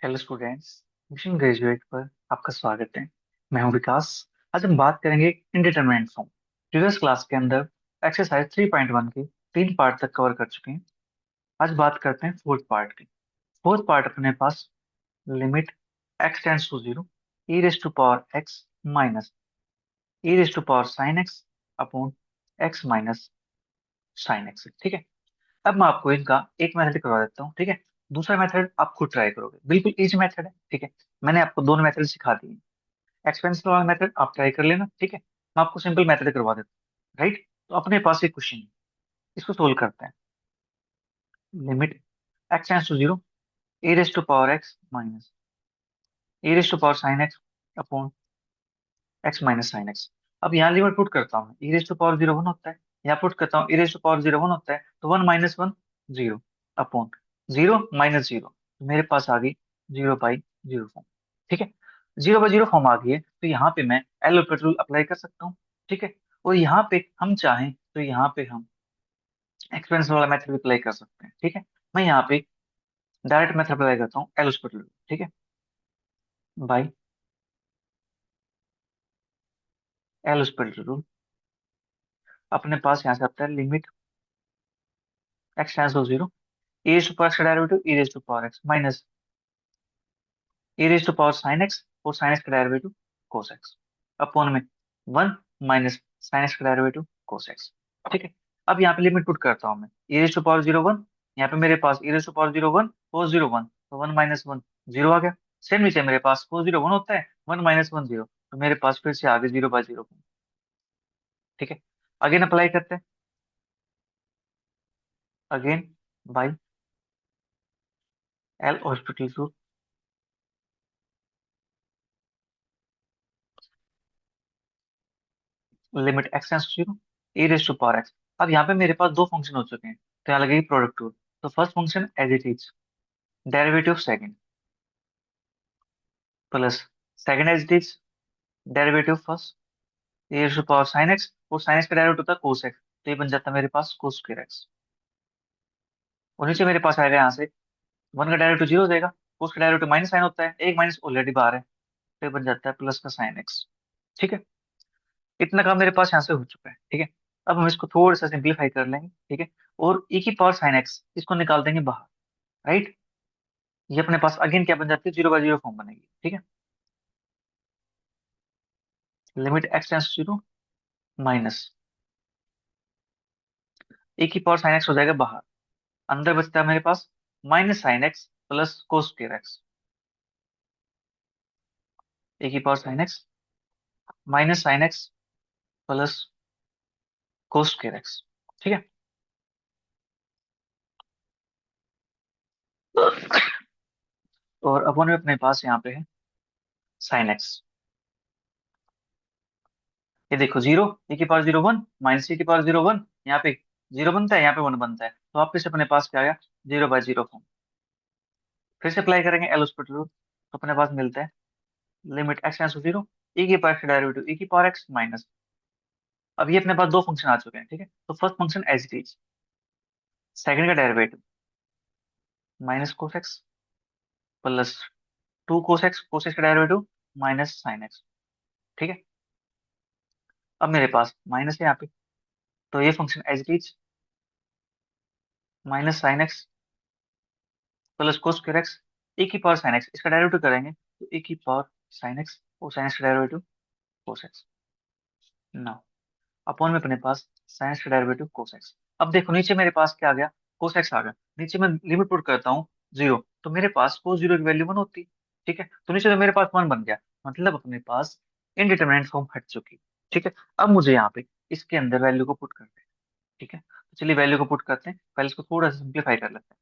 Hello students. Mission graduate पर आपका स्वागत है। मैं हूं विकास। आज हम बात करेंगे इनडिटरमिनेट फॉर्म। प्रीवियस क्लास के अंदर एक्सरसाइज 3.1 के 3 पार्ट तक कवर कर चुके हैं। आज बात करते हैं फोर्थ पार्ट की। फोर्थ पार्ट अपने पास limit x tends to zero e raise to power x minus e raise to power sine x upon x minus sine x. ठीक है। अब मैं आपको इनका एक मेथड करवा देता हूँ। ठीक है। दूसरा मेथड आप खुद ट्राई करोगे, बिल्कुल इजी मेथड है। ठीक है। मैंने आपको दोनों मेथड सिखा दिए। एक्सपेंसिव वाला मेथड आप ट्राई कर लेना। ठीक है। मैं आपको सिंपल मेथड करवा देता हूँ। राइट। तो अपने पास एक क्वेश्चन है, इसको सोल्व करते हैं। Limit x tends to zero a raise to power x minus a raise to power sine x upon x minus sine x. अब यहाँ लिमिट पुट करता हूँ, e raise to power zero one होता है। यहाँ put करता हूँ e raise to power zero one होता है, तो one minus one zero upon zero minus zero, तो मेरे पास आ गई जीरो बाई जीरो फॉर्म। ठीक है। जीरो बाई जीरो फॉर्म आ गई है, तो यहाँ पे मैं एल होपिटल रूल अप्लाई कर सकता हूँ। ठीक है। और यहाँ पे हम चाहें तो यहाँ पे हम एक्सपेंशन वाला मेथड भी अप्लाई कर सकते हैं। ठीक है। मैं यहाँ पे डायरेक्ट मेथड अप्लाई करता हूँ, एल हॉस्पिटल रूल। ठीक है। बाई एल हॉस्पिटल रूल अपने पास यहाँ से आता है limit x tends to zero A raise to power x का derivative e raise to power x minus a raise to power sine x और साइन एक्स का डेरिवेटिव कोस एक्स अपॉन में one minus sine x का derivative cos x. ठीक है। अब यहाँ पे लिमिट पुट करता हूँ मैं, a raise to power zero one, यहाँ पे मेरे पास a raise to power zero one cos zero one, तो वन माइनस वन जीरो आ गया। सेम नीचे मेरे पास कोस जीरो वन होता है, वन माइनस वन जीरो, तो मेरे पास फिर से आगे जीरो बाय जीरो। ठीक है। अगेन अप्लाई करते हैं, again by L hospital rule limit x tends to zero A raise to power x. अब यहाँ पे मेरे पास दो फंक्शन हो चुके हैं, तो यहाँ लगेगी प्रोडक्ट रूल। तो first function as it is derivative of second plus second as it is derivative first e raise to power sine x, और साइन एक्स का डेरिवेटिव होता है कोस एक्स, तो ये बन जाता है मेरे पास कोस स्क्वायर एक्स। और नीचे मेरे पास आएगा यहाँ से वन का डेरिवेटिव जीरो हो जाएगा, कोस का डेरिवेटिव माइनस साइन होता है, एक माइनस ऑलरेडी बाहर है, तो ये बन जाता है प्लस का साइन एक्स। ठीक है। इतना काम मेरे पास यहाँ से हो चुका है। ठीक है। अब हम इसको थोड़ा सा सिंप्लीफाई कर लेंगे। ठीक है। और e की पावर साइन एक्स इसको निकाल देंगे बाहर। राइट। ये अपने पास अगेन क्या बन जाती है, जीरो बाय जीरो फॉर्म बनेगी। ठीक है। Limit x tends zero minus e की पावर साइन एक्स हो जाएगा बाहर, अंदर बचता है मेरे पास minus sine x plus cos square x. A की power sine x minus sine x plus cos square x. ठीक है। और अपन में अपने पास यहाँ पे है साइन एक्स। ये देखो जीरो, ए की power zero one minus a की पावर जीरो वन, यहाँ पे जीरो बनता है, यहाँ पे वन बनता है, तो वापस अपने पास क्या आया, जीरो बाय जीरो फॉर्म। फिर से अप्लाई करेंगे एल हॉस्पिटल रूल, तो अपने पास मिलता है limit x tends to zero e की पावर डेरिवेटिव e की पावर एक्स माइनस। अब ये अपने पास दो फंक्शन आ चुके हैं। ठीक है। तो first function as it is second का derivative minus cos x plus two cos x का डेरिवेटिव माइनस साइन एक्स। ठीक है। अब मेरे पास माइनस है यहाँ पे, तो ये function as it is minus sine x plus cos square x a की पावर साइन एक्स, इसका डेरिवेटिव करेंगे तो ए की पावर साइन एक्स और साइन एक्स का derivative cos x. Now upon में अपने पास साइन एक्स का डेरिवेटिव कोस एक्स। अब देखो नीचे मेरे पास क्या आ गया, कोस एक्स आ गया। नीचे मैं लिमिट पुट करता हूँ जीरो, तो मेरे पास कोस जीरो की वैल्यू वन होती। ठीक है। तो नीचे तो मेरे पास वन बन गया, मतलब अपने पास इनडिटरमिनेट फॉर्म हट चुकी। ठीक है। अब मुझे यहाँ पे इसके अंदर वैल्यू को पुट करते हैं। ठीक है। तो चलिए वैल्यू को पुट करते हैं, पहले इसको थोड़ा सा सिंप्लीफाई कर लेते हैं।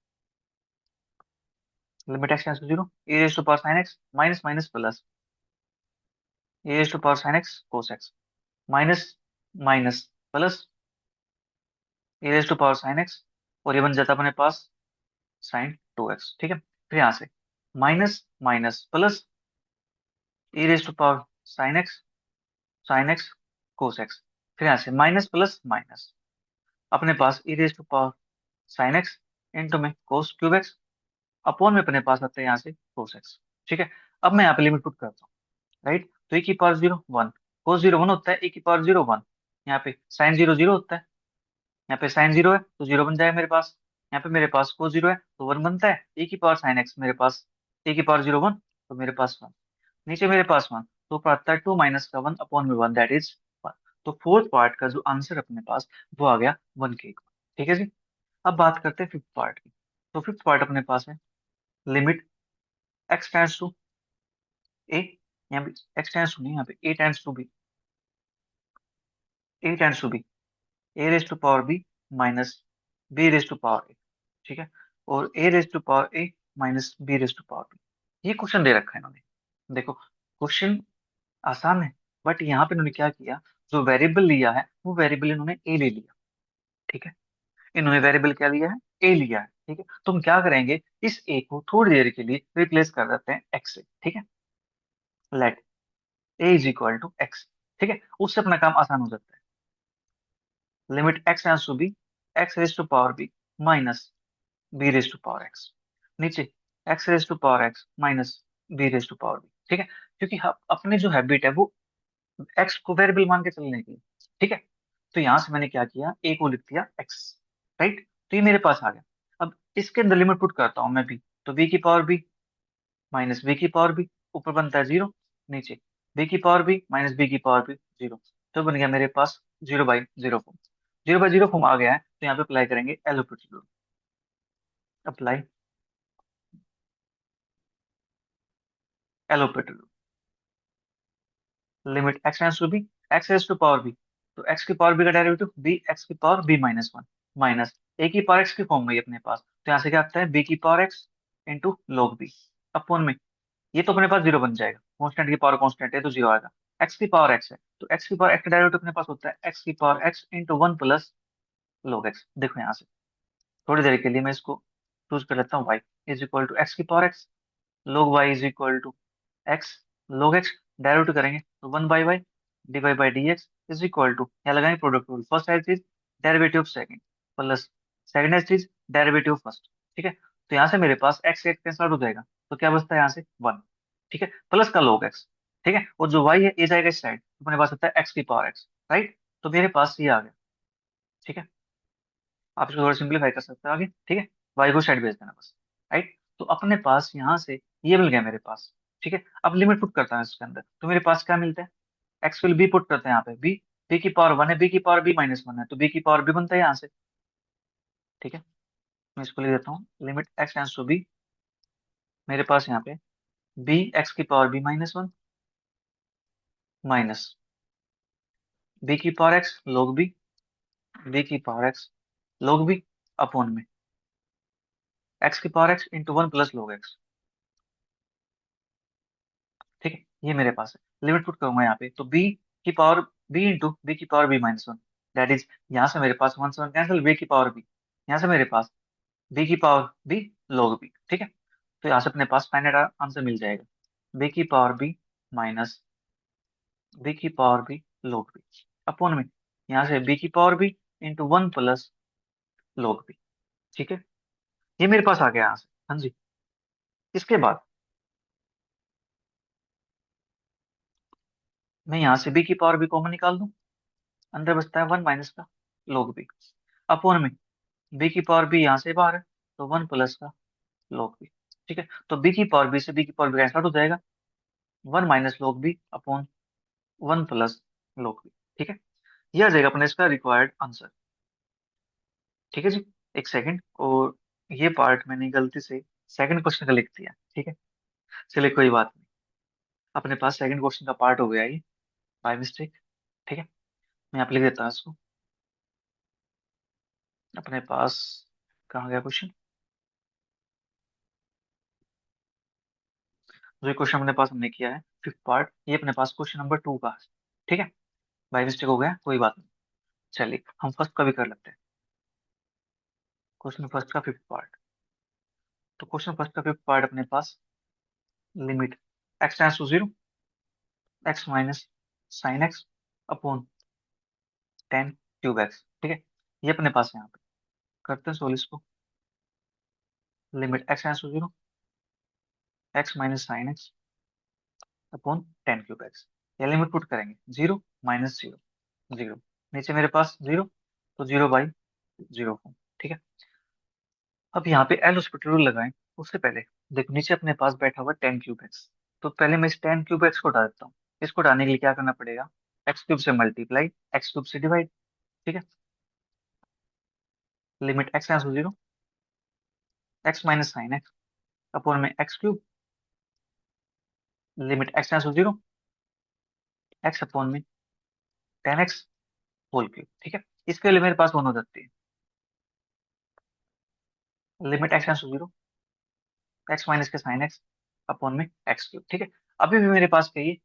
Limit x tends to zero A raise to power sine x minus minus plus A raise to power sine x cos x minus minus plus A raise to power sine x, और ये बन जाता है अपने पास sign to x. ठीक है। फिर यहाँ से minus minus plus A raise to power sine x cos x. फिर यहाँ से माइनस प्लस माइनस, अपने पास a raise to power sine x into में कोस क्यूब एक्स अपॉन में अपने पास आता है यहाँ से cos x। ठीक है, अब मैं यहाँ पे लिमिट पुट करता हूँ। राइट, तो ए की power zero one, cos zero one होता है, ए की पावर जीरो वन। यहाँ पे साइन जीरो जीरो होता है, यहाँ पे साइन जीरो है तो जीरो बन जाएगा मेरे पास। यहाँ पे मेरे पास कोस जीरो है तो वन बनता है, ए की पावर साइन एक्स मेरे पास, ए की पावर जीरो वन तो मेरे पास वन। नीचे मेरे पास वन, तो ऊपर आता है टू माइनस का वन अपॉन में वन, दैट इज वन। तो फोर्थ पार्ट का जो आंसर अपने पास वो आ गया वन के इक्वल। ठीक है जी। अब बात करते हैं फिफ्थ पार्ट की। तो फिफ्थ पार्ट अपने पास है limit x tends to a, यहाँ पे एक्स टेंड्स टू नहीं, यहाँ पे a tends to b, a tends to b, a raise to power b minus b raise to power a. ठीक है, और a raise to power a minus b raise to power b. ये question दे रखा है इन्होंने। देखो question आसान है, बट यहाँ पे इन्होंने क्या किया, जो वेरिएबल लिया है वो वेरिएबल इन्होंने ए ले लिया। ठीक है, इन्होंने वेरिएबल क्या लिया है, ए लिया है। ठीक है, तो हम क्या करेंगे, इस ए को थोड़ी देर के लिए रिप्लेस कर देते हैं एक्स से। ठीक है, let a is equal to x. ठीक है, उससे अपना काम आसान हो जाता है। Limit x tends to b, x raise to power b minus b raise to power x. नीचे x raise to power x minus b raise to power b. ठीक है, क्योंकि अपने जो हैबिट है वो एक्स को वेरिएबल मान के चलने की। ठीक है, तो यहां से मैंने क्या किया, ए को लिख दिया एक्स। राइट, तो ये मेरे पास आ गया। अब इसके अंदर लिमिट पुट करता हूं मैं बी, तो बी की पावर बी माइनस बी की पावर बी, ऊपर बनता है जीरो, नीचे बी की पावर बी माइनस बी की पावर बी जीरो। तो बन गया मेरे पास zero by zero form. Zero by zero form आ गया है, तो यहाँ पे अप्लाई करेंगे L'Hopital rule. Apply L'Hopital rule. Limit x tends to b, x raise to power b, तो एक्स की पावर बी का डेरिवेटिव बी एक्स की power b minus one minus a की पावर एक्स की फॉर्म में ही अपने पास, तो यहाँ से क्या आता है बी की power x into log b upon में, ये तो अपने पास जीरो बन जाएगा, कांस्टेंट की पावर कांस्टेंट है तो जीरो आएगा। एक्स की पावर एक्स है, तो एक्स की पावर एक्स का डेरिवेटिव अपने पास होता है एक्स की power x into one plus log x. देखो यहाँ से थोड़ी देर के लिए मैं इसको चूज कर लेता हूँ, y is equal to x की power x log y is equal to x log x, derivative करेंगे तो one by y d y by d x is equal to, यहाँ लगाएंगे प्रोडक्ट रूल, फर्स्ट है चीज डेरिवेटिव सेकंड प्लस सेकंड है चीज derivative first. ठीक है, तो यहाँ से मेरे पास x एक कैंसिल आउट हो जाएगा, तो क्या बचता है यहाँ से वन। ठीक है, प्लस का log x। ठीक है, और जो y है ए जाएगा इस साइड, तो अपने पास होता है x की पावर x। राइट, तो मेरे पास ये आ गया। ठीक है, आप इसको थोड़ा सिंप्लीफाई कर सकते हो आगे। ठीक है, वाई को साइड भेज देना बस। राइट, तो अपने पास यहाँ से ये मिल गया मेरे पास। ठीक है, अब लिमिट पुट करता है इसके अंदर, तो मेरे पास क्या मिलता है, एक्स विल बी पुट करते हैं यहाँ पे बी, बी की पावर वन है, बी की पावर बी माइनस वन है, तो बी की पावर बी बनता है यहाँ से। ठीक है, मैं इसको लिख देता हूँ, limit x tends to b, मेरे पास यहाँ पे बी एक्स की power b minus one minus b की power x log b, b की power x log b upon में एक्स की power x into one plus log x. ठीक है, ये मेरे पास है, लिमिट पुट करूंगा यहाँ पे, तो बी की पावर बी इंटू बी की power b minus one, that is यहाँ से मेरे पास वन से वन कैंसिल, बी की पावर बी, यहाँ से मेरे पास बी की पावर बी log बी। ठीक है, तो यहाँ से अपने पास फाइनल आंसर मिल जाएगा, बी की पावर बी माइनस बी की power b log b upon में यहाँ से बी की power b into one plus log b. ठीक है, ये मेरे पास आ गया यहाँ से। हाँ जी, इसके बाद मैं यहाँ से बी की पावर बी कॉमन निकाल दूं, अंदर बचता है वन माइनस का log बी अपॉन में बी की पावर बी यहाँ से बाहर है, तो वन प्लस का log बी। ठीक है, तो बी की पावर बी से बी की पावर बी कैंसिल आउट हो जाएगा, one minus log b upon one plus log b. ठीक है, यह आ जाएगा अपने इसका रिक्वायर्ड आंसर। ठीक है जी, एक सेकंड, और ये पार्ट मैंने गलती से सेकंड क्वेश्चन का लिख दिया। ठीक है, चलिए कोई बात नहीं, अपने पास सेकंड क्वेश्चन का पार्ट हो गया ये बाय मिस्टेक। ठीक है, मैं यहाँ पे लिख देता हूँ इसको, अपने पास कहाँ गया क्वेश्चन, जो ये क्वेश्चन अपने पास हमने किया है फिफ्थ पार्ट, ये अपने पास क्वेश्चन नंबर टू का है। ठीक है, बाय मिस्टेक हो गया, कोई बात नहीं। चलिए हम फर्स्ट का भी कर लेते हैं, क्वेश्चन फर्स्ट का फिफ्थ पार्ट। तो क्वेश्चन फर्स्ट का फिफ्थ पार्ट अपने पास limit x tends to zero, x minus sine x upon ten cube x. ठीक है, ये अपने पास है, यहाँ पे करते हैं सोल्व इसको। Limit x tends to zero, x minus sine x upon ten cube x. ये लिमिट पुट करेंगे, जीरो माइनस जीरो जीरो, नीचे मेरे पास जीरो, तो जीरो बाई जीरो फॉर्म। ठीक है, अब यहाँ पे एल हॉस्पिटल रूल लगाएं। उससे पहले देखो नीचे अपने पास बैठा हुआ टेन क्यूब एक्स, तो पहले मैं इस टेन क्यूब एक्स को हटा देता हूँ। इसको हटाने के लिए क्या करना पड़ेगा, एक्स क्यूब से मल्टीप्लाई, एक्स क्यूब से डिवाइड। ठीक है, limit x tends to zero, x minus sine x upon में x cube, limit x tends to zero, x upon में टेन एक्स होल क्यूब। ठीक है, इसके लिए मेरे पास वन हो जाती है, limit x tends to zero, x minus के साइन एक्स अपॉन में एक्स क्यूब। ठीक है, अभी भी मेरे पास क्या, ये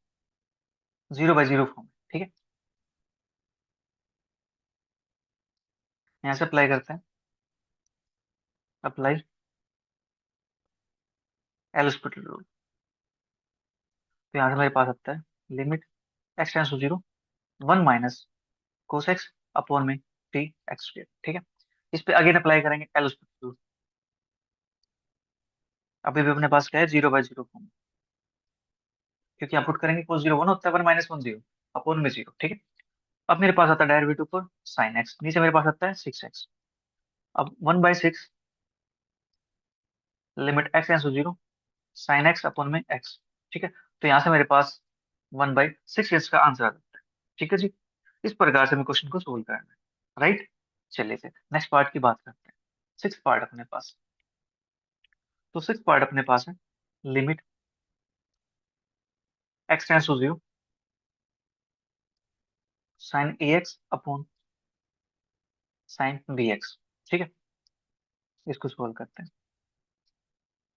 जीरो बाई जीरो फॉर्म है। ठीक है, यहाँ से अप्लाई करते हैं, अप्लाई एल हॉस्पिटल रूल। तो यहाँ से मेरे पास आता है limit x tends to zero, one minus cos x upon में टी एक्स स्क्वायर। ठीक है, इस पे अगेन अप्लाई करेंगे एल हॉस्पिटल रूल। अभी भी अपने पास क्या है, जीरो बाई जीरो फॉर्म, क्योंकि आप पुट करेंगे कोस जीरो वन होता है, one minus one zero upon में जीरो। ठीक है, अब मेरे पास आता है डेरिवेटिव पर साइन एक्स, नीचे मेरे पास आता है सिक्स एक्स। अब one by six, limit x tends to zero, sine x upon में एक्स। ठीक है, तो यहाँ से मेरे पास वन बाई सिक्स एक्स का आंसर आ जाता है। ठीक है जी, इस प्रकार से हमें क्वेश्चन को सोल्व करना है। राइट, चलिए फिर नेक्स्ट पार्ट की बात करते हैं। सिक्स पार्ट अपने पास, तो सिक्स पार्ट अपने पास है, limit x tends to zero, sine a x upon sine b x. ठीक है, इसको सोल्व करते हैं,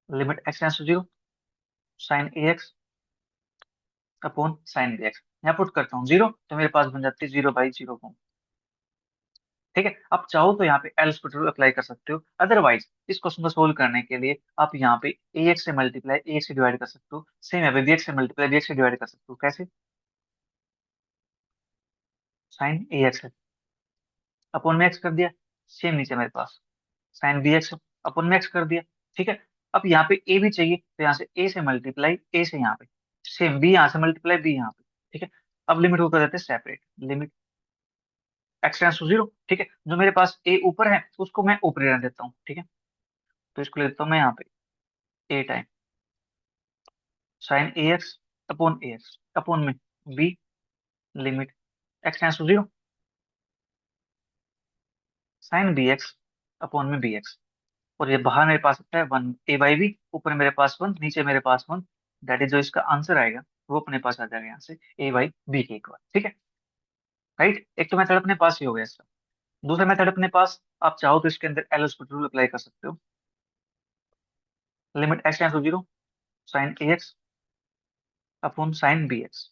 limit x tends to zero, sine a x upon sine b x. यहाँ पुट करता हूँ जीरो, तो मेरे पास बन जाती है जीरो बाई जीरो। ठीक है, आप चाहो तो यहाँ पे एल स्क्वायर अप्लाई कर सकते हो, अदरवाइज इस क्वेश्चन को सोल्व करने के लिए आप यहाँ पे ए एक्स से मल्टीप्लाई ए एक्स से डिवाइड कर सकते हो, सेम यहाँ पे बी एक्स से मल्टीप्लाई बी एक्स से डिवाइड कर सकते हो। कैसे, साइन ए एक्स अपॉन में एक्स कर दिया, सेम नीचे मेरे पास साइन बी एक्स अपॉन में एक्स कर दिया। ठीक है, अब यहाँ पे ए भी चाहिए, तो यहाँ से ए से मल्टीप्लाई ए से यहाँ पे, सेम बी यहाँ से मल्टीप्लाई बी यहाँ पे। ठीक है, अब लिमिट को कर देते हैं separate, limit x tends to zero. ठीक है, जो मेरे पास ए ऊपर है उसको मैं ऊपर ही रहने देता हूँ। ठीक है, तो इसको ले देता हूँ मैं यहाँ पे a time sine a x upon a x upon में b, limit x tends to zero, sine b x upon में बी एक्स। और ये बाहर मेरे पास आता है वन ए बाई बी, ऊपर मेरे पास वन, नीचे मेरे पास वन। दैट इज जो इसका आंसर आएगा वो अपने पास आ जाएगा यहाँ से ए बाई बी के इक्वल। ठीक है, राइट, एक तो मेथड अपने पास ही हो गया इसका। दूसरा मेथड अपने पास, आप चाहो तो इसके अंदर एल हॉस्पिटल रूल अप्लाई कर सकते हो, limit x tends to zero, sine a x upon sine b x.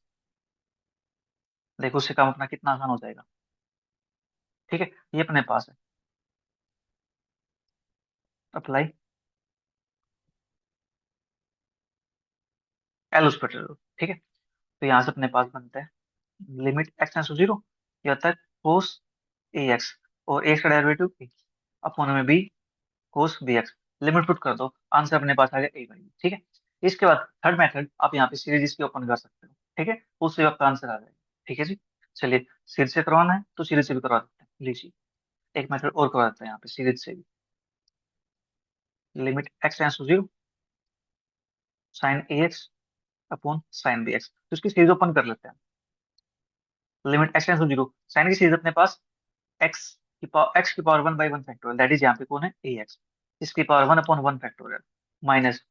देखो उससे काम अपना कितना आसान हो जाएगा। ठीक है, ये अपने पास है, अप्लाई एल हॉस्पिटल रूल। ठीक है, तो यहाँ से अपने पास बनता है limit x tends to zero, ये होता है कोस ए एक्स, और ए का डेरिवेटिव ए अपॉन में b cos b x. Limit put कर दो, आंसर अपने पास आ गया ए बाई बी। ठीक है, इसके बाद थर्ड मेथड आप यहाँ पे सीरीज की ओपन कर सकते हो। ठीक है, उससे आपका आंसर आ जाएगा। ठीक है जी, चलिए सीरीज से करवाना है तो सीरीज से भी करवा देते हैं, लीजिए एक मेथड और करवा देते हैं यहाँ पे सीरीज से भी, limit x tends to zero, sine a x upon sine b x. तो इसकी सीरीज ओपन कर लेते हैं, limit x tends to zero, sine की सीरीज अपने पास एक्स की power one by one factorial, that is यहाँ पे कौन है ए एक्स, इसकी power one upon one factorial, minus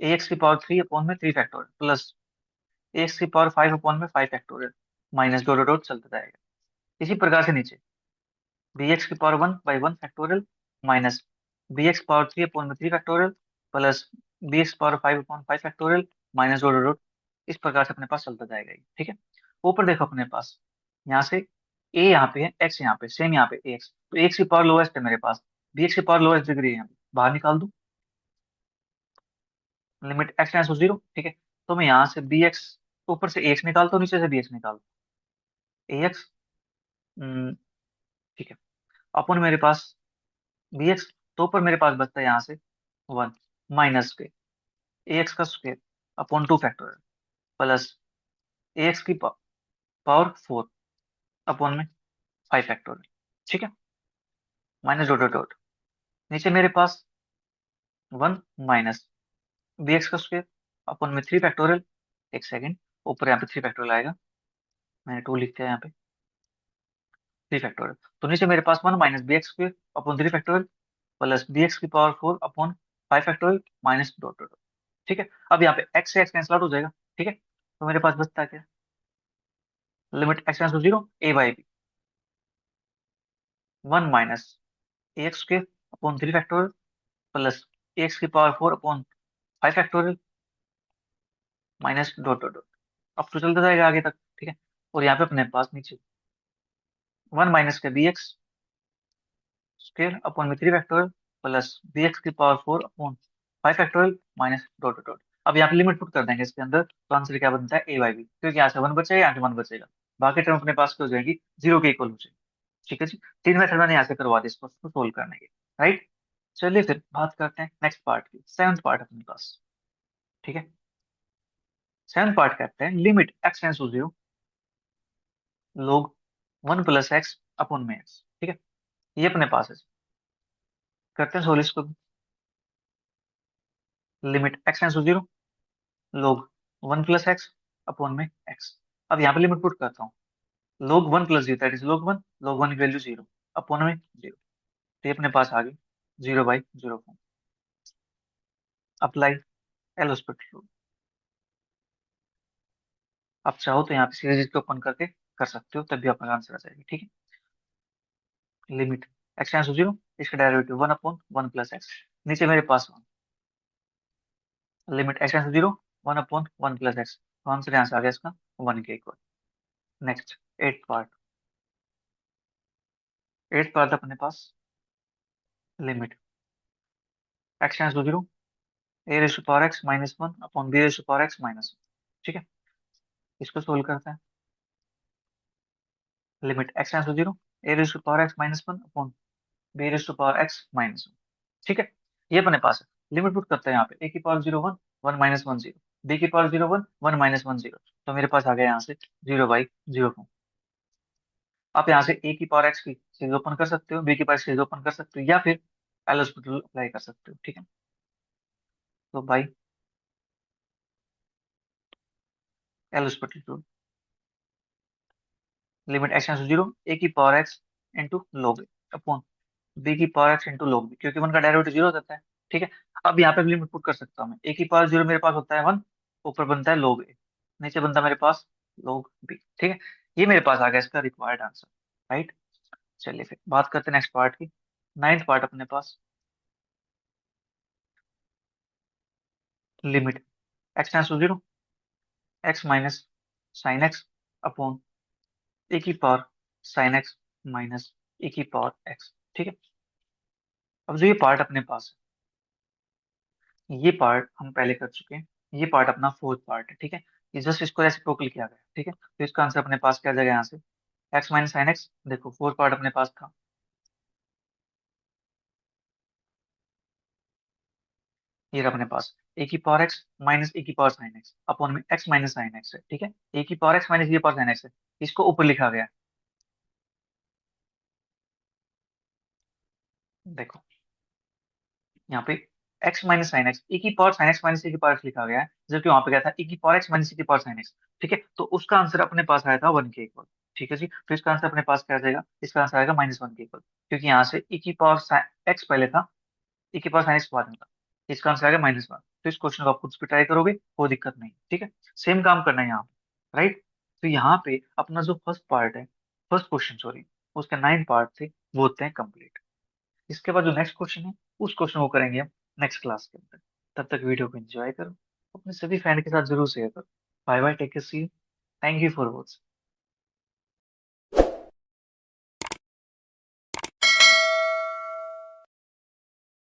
a x की पावर थ्री अपॉन में three factorial, plus a x की पावर फाइव अपॉन में five factorial, minus dot dot चलता जाएगा। इसी प्रकार से नीचे बी एक्स की power one by one factorial, minus b x power three upon में three factorial, plus b x power five upon five factorial, minus dot dot. इस प्रकार से अपने पास चलता जाएगा ये। ठीक है, ऊपर देखो अपने पास, यहाँ से ए यहाँ पे है, एक्स यहाँ पे, सेम यहाँ पे ए एक्स, तो एक्स की पावर लोएस्ट है मेरे पास, बी एक्स की पावर लोएस्ट डिग्री है यहाँ पे, बाहर निकाल दूं, limit x tends to zero. ठीक है, तो मैं यहाँ से बी एक्स, ऊपर से ए एक्स निकालता हूँ, नीचे से बी एक्स निकालता हूँ, ए एक्स, ठीक है, अपन मेरे पास bx, तो ऊपर मेरे पास बचता है यहाँ से वन माइनस के ए एक्स का square upon 2 factorial plus a x की पावर 4 अपॉन में 5 फैक्टोरियल। ठीक है, माइनस डॉट डॉट डॉट, नीचे मेरे पास वन माइनस बी एक्स का स्क्वायर अपॉन में 3 फैक्टोरियल। एक सेकेंड, ऊपर यहाँ पे 3 फैक्टोरियल आएगा, मैंने 2 लिख दिया यहाँ पे, 3 फैक्टोरियल। तो नीचे मेरे पास one minus b x square upon 3 factorial plus b x की power 4 upon 5 factorial minus dot dot. ठीक है, अब यहाँ पे एक्स से एक्स कैंसिल आउट हो जाएगा। ठीक है, तो मेरे पास बचता है क्या, limit x tends to zero a by b, one minus a x square upon 3 factorial plus a x की power 4 upon 5 factorial minus dot dot dot. अब तो चलता जाएगा आगे तक। ठीक है, और यहाँ पे अपने पास नीचे वन माइनस का बी एक्स स्क्वायर अपॉन में 3 फैक्टोरियल प्लस बी एक्स की power 4 upon 5 factorial minus dot dot dot. अब यहाँ पे लिमिट पुट कर देंगे इसके अंदर, तो आंसर क्या बनता है ए बाई बी, क्योंकि यहाँ से वन बचेगा, यहाँ से वन बचेगा, बाकी टर्म अपने पास क्या हो जाएगी, जीरो के इक्वल हो जाएगी। ठीक है जी, 3 मेथड मैंने यहाँ से करवा दी इसको सोल्व करने के। राइट, चलिए फिर बात करते हैं नेक्स्ट पार्ट की, सेवंथ पार्ट अपने पास। ठीक है, सेवंथ पार्ट कहते हैं limit x tends to zero log one plus x upon में एक्स। ठीक है, ये अपने पास है, करते हैं सोल्व इसको। Limit x tends to zero log one plus x upon में एक्स। अब यहाँ पे लिमिट पुट करता हूँ, log one plus zero that is log one, log one की वैल्यू जीरो अपॉन में जीरो, तो ये अपने पास आ गई 0/0 form. Apply L hospital rule. आप चाहो तो यहाँ पे सीरीज को ओपन करके कर सकते हो, तब भी आपका आंसर आ जाएगा। ठीक है, limit x tends to zero, इसका derivative one upon one plus x, नीचे मेरे पास one, limit x tends to zero one upon one plus x, तो आंसर यहाँ से आ गया इसका वन के equal. Next eight part, eight part अपने पास limit x tends to zero A raise to power x minus one upon b raise to power x minus one. ठीक है, इसको सोल्व करते हैं। Limit x tends to zero A raise to power x minus one upon b raise to power x minus one. ठीक है, ये अपने पास है, लिमिट पुट करते हैं यहाँ पे, ए की power zero one, one minus one zero, b की power zero one, one minus one zero, तो मेरे पास आ गया यहाँ से 0/0 फॉर्म। आप यहाँ से ए की पावर एक्स की सीरीज ओपन कर सकते हो, बी की पावर सीरीज ओपन कर सकते हो, या फिर एल हॉस्पिटल अप्लाई कर सकते हो। ठीक है, तो भाई L hospital, limit x tends to zero a की power x into log upon b की power x into log b, क्योंकि वन का डेरिवेटिव जीरो होता है। ठीक है, अब यहाँ पे लिमिट पुट कर सकता हूँ मैं, ए की पावर जीरो मेरे पास होता है वन, ऊपर बनता है log ए, नीचे बनता है मेरे पास log बी। ठीक है, ये मेरे पास आ गया इसका रिक्वायर्ड आंसर। राइट, चलिए फिर बात करते हैं नेक्स्ट पार्ट की, नाइन्थ पार्ट अपने पास, limit x tends to zero x minus sine x upon a की power sine x minus a की पावर एक्स। ठीक है, अब जो ये पार्ट अपने पास है, ये पार्ट हम पहले कर चुके हैं, ये पार्ट अपना फोर्थ पार्ट है। ठीक है, ये जस्ट इसको रेसिप्रोकल किया गया। ठीक है, तो इसका आंसर अपने पास क्या आ जाएगा यहाँ से, एक्स माइनस साइन एक्स, देखो फोर्थ पार्ट अपने पास था, ये रहा अपने पास ए की पावर एक्स माइनस ए की पावर साइन एक्स अपॉन में एक्स माइनस साइन एक्स है। ठीक है, ए की पावर एक्स माइनस ए की पावर साइन एक्स है, इसको ऊपर लिखा गया है। देखो यहाँ पे x minus sine x, a की power sine x minus a की पावर एक्स लिखा गया है, जबकि वहां पे क्या था, ए की पावर एक्स माइनस ए की पावर साइन एक्स। ठीक है, तो उसका आंसर अपने पास आया था वन के इक्वल। ठीक है जी, तो इसका आंसर अपने पास क्या आ जाएगा, इसका आंसर आएगा माइनस वन के इक्वल, क्योंकि यहाँ से ए की पावर एक्स पहले था, ए के पास साइन एक्स बाद में था, इसका आंसर आएगा माइनस वन। तो इस क्वेश्चन को आप खुद से ट्राई करोगे, कोई दिक्कत नहीं। ठीक है, सेम काम करना है यहाँ पे। राइट, तो यहाँ पे अपना जो फर्स्ट पार्ट है, फर्स्ट क्वेश्चन सॉरी, उसके 9 पार्ट थे, वो होते हैं कंप्लीट। इसके बाद जो नेक्स्ट क्वेश्चन है, उस क्वेश्चन को करेंगे हम नेक्स्ट क्लास के अंदर। तब तक वीडियो को एंजॉय करो, अपने सभी फ्रेंड के साथ जरूर शेयर करो। Bye bye, take care, see you, thank you for watching.